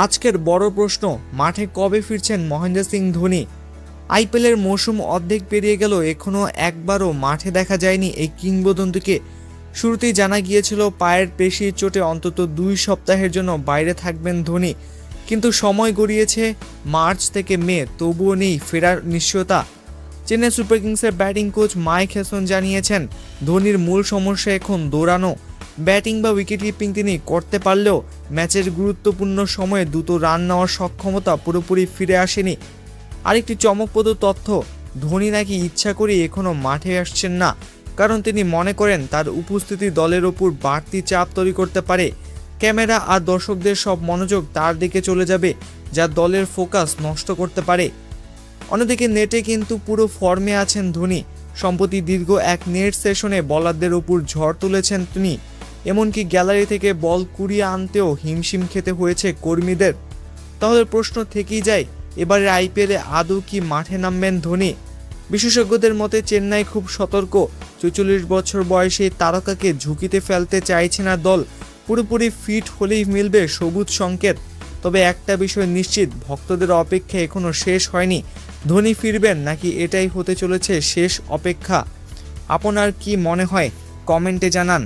আজকের বড় প্রশ্ন, মাঠে কবে ফিরছেন মহেন্দ্র সিং ধোনি? আইপিএলের মৌসুম অর্ধেক পেরিয়ে গেল, এখনও একবারও মাঠে দেখা যায়নি এই কিংবদন্তিকে। শুরুতেই জানা গিয়েছিল পায়ের পেশির চোটে অন্তত 2 সপ্তাহের জন্য বাইরে থাকবেন ধোনি, কিন্তু সময় গড়িয়েছে মার্চ থেকে মে, তবুও নেই ফেরার নিশ্চয়তা। চেন্নাই সুপার কিংসের ব্যাটিং কোচ মাইক হেসন জানিয়েছেন, ধোনির মূল সমস্যা এখন দৌড়ানো। ব্যাটিং বা উইকেট কিপিং তিনি করতে পারলেও ম্যাচের গুরুত্বপূর্ণ সময়ে দ্রুত রান নেওয়ার সক্ষমতা পুরোপুরি ফিরে আসেনি। আরেকটি চমকপ্রদ তথ্য, ধোনি নাকি ইচ্ছা করে এখনও মাঠে আসছেন না, কারণ তিনি মনে করেন তার উপস্থিতি দলের ওপর বাড়তি চাপ তৈরি করতে পারে। ক্যামেরা আর দর্শকদের সব মনোযোগ তার দিকে চলে যাবে, যা দলের ফোকাস নষ্ট করতে পারে। অন্যদিকে নেটে কিন্তু পুরো ফর্মে আছেন ধোনি। সম্প্রতি দীর্ঘ এক নেট সেশনে বলারদের ওপর ঝড় তুলেছেন তিনি, এমনকি গ্যালারি থেকে বল কুড়িয়ে আনতেও হিমশিম খেতে হয়েছে কর্মীদের। তাহলে প্রশ্ন থেকেই যায়, এবারে আইপিএলে আদৌ কি মাঠে নামবেন ধোনি? বিশেষজ্ঞদের মতে চেন্নাই খুব সতর্ক। 44 বছর বয়সী তারকাকে ঝুঁকিতে ফেলতে চাইছে না দল। পুরোপুরি ফিট হলেই মিলবে সবুজ সংকেত। তবে একটা বিষয় নিশ্চিত, ভক্তদের অপেক্ষা এখনও শেষ হয়নি। ধোনি ফিরবেন নাকি এটাই হতে চলেছে শেষ অপেক্ষা? আপনার কি মনে হয় কমেন্টে জানান।